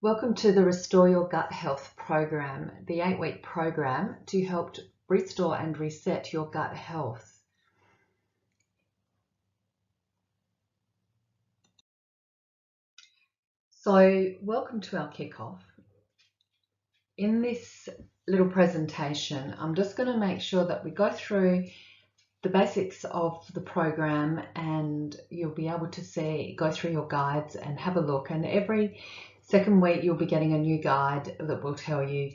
Welcome to the Restore Your Gut Health program, the 8-week program to help restore and reset your gut health. So, welcome to our kickoff. In this little presentation, I'm just going to make sure that we go through the basics of the program, and you'll be able to go through your guides and have a look. And every second week, you'll be getting a new guide that will tell you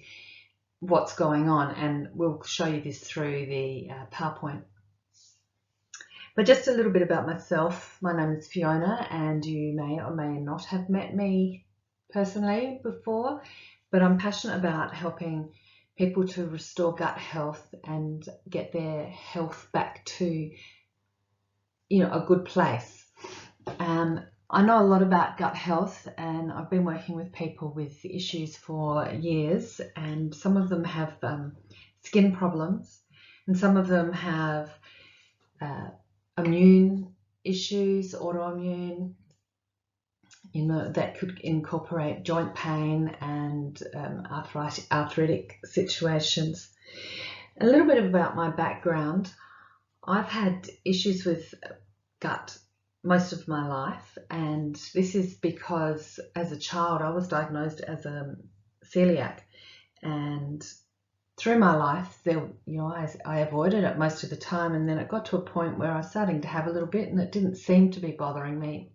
what's going on, and we'll show you this through the PowerPoint. But just a little bit about myself. My name is Fiona, and you may or may not have met me personally before, but I'm passionate about helping people to restore gut health and get their health back to, a good place. I know a lot about gut health, and I've been working with people with issues for years, and some of them have skin problems, and some of them have immune issues, autoimmune, that could incorporate joint pain and arthritic situations. A little bit about my background. I've had issues with gut most of my life, and this is because as a child I was diagnosed as a celiac, and through my life I avoided it most of the time, and then it got to a point where I was starting to have a little bit and it didn't seem to be bothering me,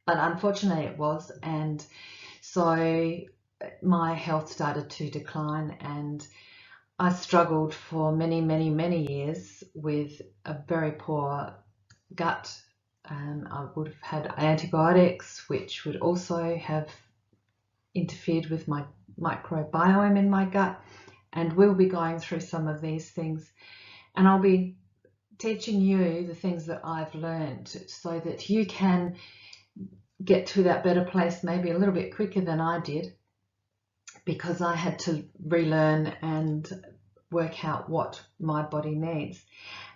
but unfortunately it was. And so my health started to decline, and I struggled for many years with a very poor gut. I would have had antibiotics, which would also have interfered with my microbiome in my gut, and we'll be going through some of these things, and I'll be teaching you the things that I've learned so that you can get to that better place maybe a little bit quicker than I did, because I had to relearn and work out what my body needs.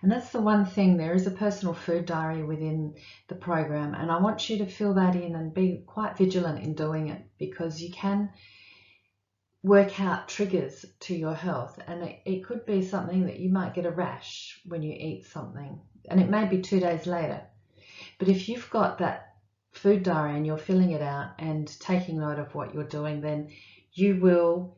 And that's the one thing. There is a personal food diary within the program, and I want you to fill that in and be quite vigilant in doing it, because you can work out triggers to your health, and it could be something that you might get a rash when you eat something, and it may be 2 days later. But if you've got that food diary and you're filling it out and taking note of what you're doing, then you will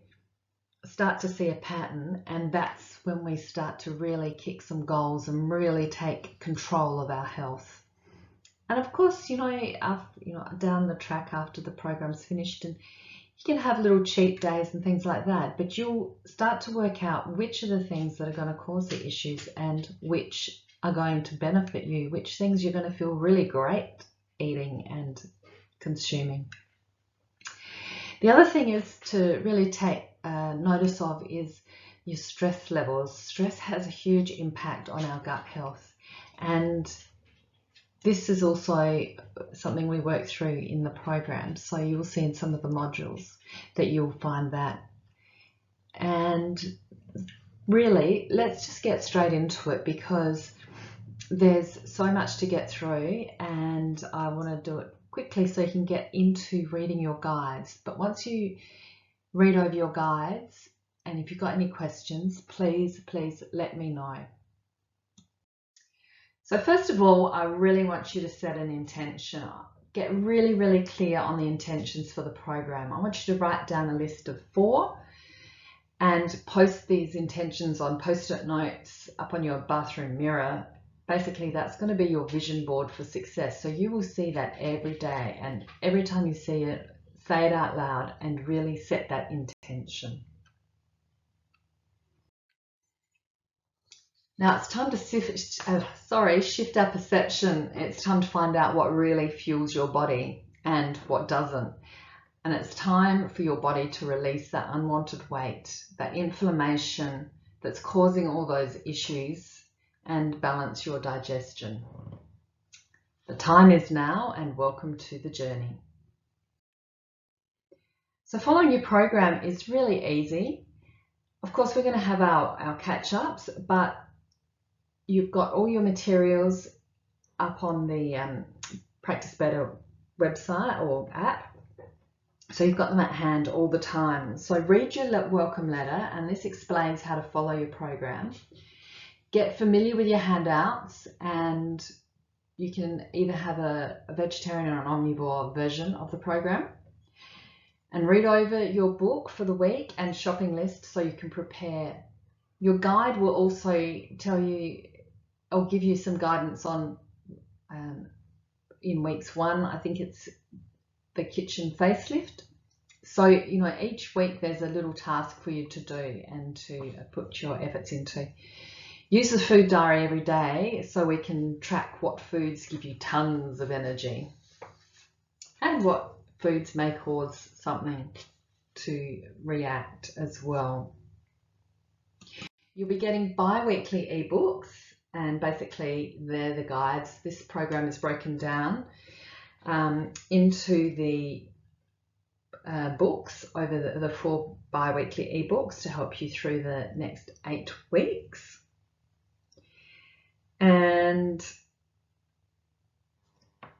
start to see a pattern, and that's when we start to really kick some goals and really take control of our health. And of course, down the track after the program's finished, and you can have little cheat days and things like that, but you'll start to work out which are the things that are going to cause the issues and which are going to benefit you, which things you're going to feel really great eating and consuming. The other thing is to really take notice of is your stress levels. Stress has a huge impact on our gut health, and this is also something we work through in the program. So you will see in some of the modules that you'll find that. And really, let's just get straight into it, because there's so much to get through, and I want to do it quickly so you can get into reading your guides. But once you read over your guides, and if you've got any questions, please let me know. So first of all, I really want you to set an intention. Get really clear on the intentions for the program. I want you to write down a list of 4 and post these intentions on post-it notes up on your bathroom mirror. Basically, that's going to be your vision board for success. So you will see that every day, and every time you see it, say it out loud and really set that intention. Now it's time to shift our perception. It's time to find out what really fuels your body and what doesn't. And it's time for your body to release that unwanted weight, that inflammation that's causing all those issues, and balance your digestion. The time is now, and welcome to the journey. So following your program is really easy. Of course, we're going to have our catch-ups, but you've got all your materials up on the Practice Better website or app, So you've got them at hand all the time. So read your welcome letter, and this explains how to follow your program. Get familiar with your handouts, and you can either have a vegetarian or an omnivore version of the program. And read over your book for the week and shopping list so you can prepare. Your guide will also tell you or give you some guidance on in weeks 1, I think it's the kitchen facelift. So, you know, each week there's a little task for you to do and to put your efforts into. Use the food diary every day so we can track what foods give you tons of energy and what foods may cause something to react as well. You'll be getting bi-weekly ebooks, and basically they're the guides. This program is broken down into the books over the 4 bi-weekly ebooks to help you through the next 8 weeks. And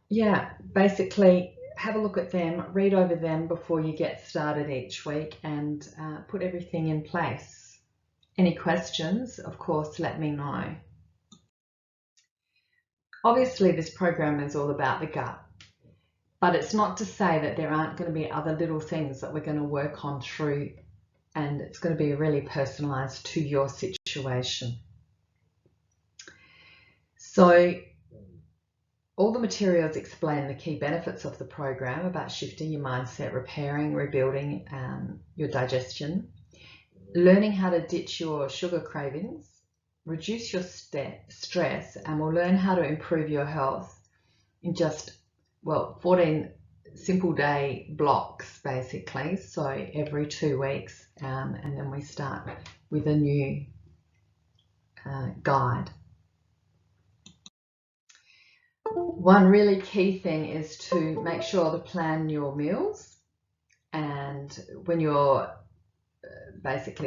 yeah, basically have a look at them, read over them before you get started each week, and put everything in place. Any questions, of course, let me know. Obviously, this program is all about the gut, but it's not to say that there aren't going to be other little things that we're going to work on through, and it's going to be really personalized to your situation. So all the materials explain the key benefits of the program about shifting your mindset, repairing, rebuilding your digestion, learning how to ditch your sugar cravings, reduce your stress, and we'll learn how to improve your health in just, 14 simple day blocks basically. So every 2 weeks, and then we start with a new guide. One really key thing is to make sure to plan your meals, and when you're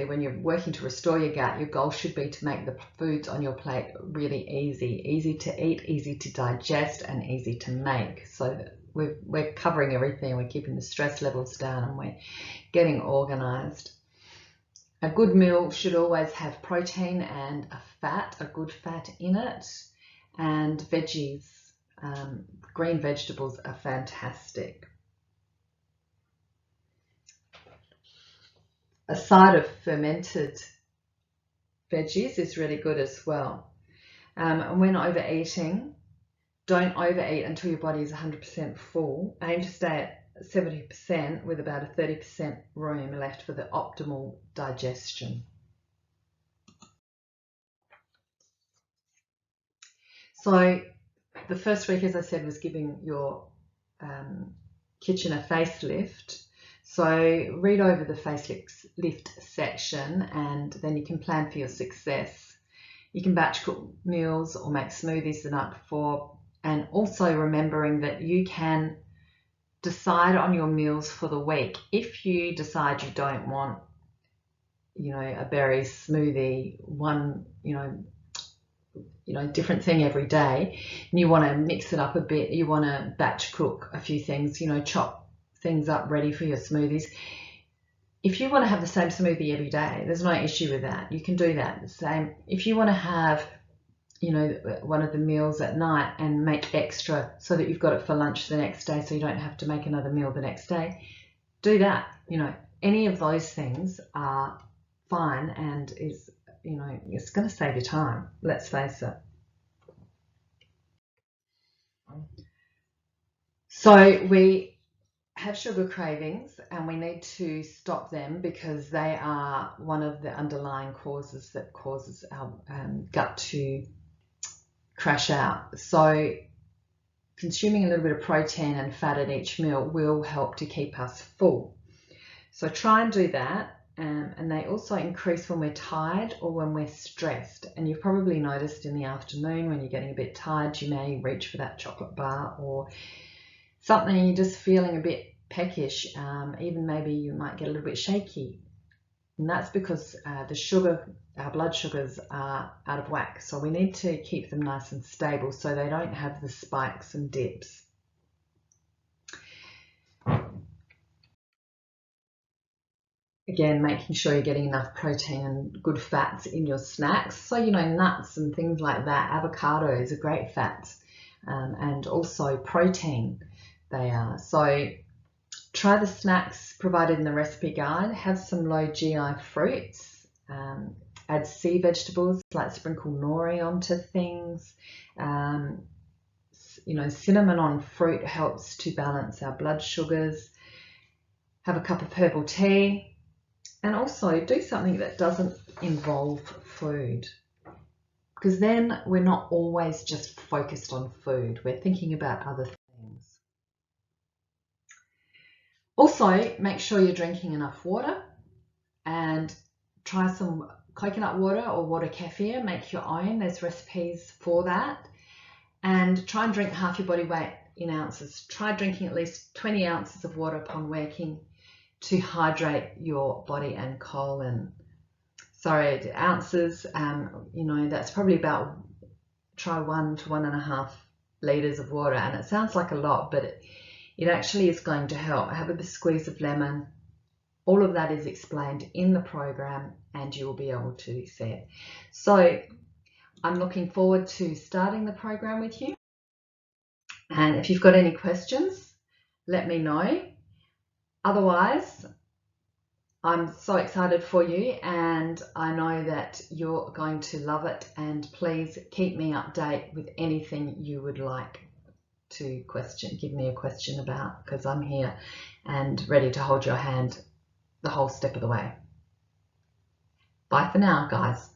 when you're working to restore your gut, your goal should be to make the foods on your plate really easy to eat, easy to digest, and easy to make, so that we're covering everything, we're keeping the stress levels down, and we're getting organized. A good meal should always have protein and a good fat in it, and veggies. Green vegetables are fantastic. A side of fermented veggies is really good as well. And when overeating, don't overeat until your body is 100% full. Aim to stay at 70% with about a 30% room left for the optimal digestion. So the first week, as I said, was giving your kitchen a facelift. So read over the facelift section, and then you can plan for your success. You can batch cook meals or make smoothies the night before, and also remembering that you can decide on your meals for the week. If you decide you don't want, a berry smoothie, different thing every day, and you want to mix it up a bit, you want to batch cook a few things, chop things up ready for your smoothies. If you want to have the same smoothie every day, there's no issue with that. You can do that. The same if you want to have, one of the meals at night and make extra so that you've got it for lunch the next day, so you don't have to make another meal the next day. Do that. Any of those things are fine, and is it's going to save you time, let's face it. So we have sugar cravings, and we need to stop them because they are one of the underlying causes that causes our gut to crash out. So consuming a little bit of protein and fat at each meal will help to keep us full. So try and do that. And they also increase when we're tired or when we're stressed. And you've probably noticed in the afternoon when you're getting a bit tired, you may reach for that chocolate bar or something, you're just feeling a bit peckish. Even maybe you might get a little bit shaky. And that's because our blood sugars are out of whack. So we need to keep them nice and stable so they don't have the spikes and dips. Again, making sure you're getting enough protein and good fats in your snacks. So, nuts and things like that. Avocados are great fats, and also protein they are. So try the snacks provided in the recipe guide. Have some low GI fruits. Add sea vegetables, like sprinkle nori onto things. Cinnamon on fruit helps to balance our blood sugars. Have a cup of herbal tea. And also do something that doesn't involve food, because then we're not always just focused on food. We're thinking about other things. Also, make sure you're drinking enough water, and try some coconut water or water kefir. Make your own. There's recipes for that. And try and drink half your body weight in ounces. Try drinking at least 20 ounces of water upon waking to hydrate your body and colon. Sorry, ounces, that's probably about, try 1 to 1.5 litres of water. And it sounds like a lot, but it actually is going to help. Have a squeeze of lemon. All of that is explained in the program, and you will be able to see it. So I'm looking forward to starting the program with you. And if you've got any questions, let me know. Otherwise, I'm so excited for you, and I know that you're going to love it. And please keep me updated with anything you would like to give me a question about, because I'm here and ready to hold your hand the whole step of the way. Bye for now, guys.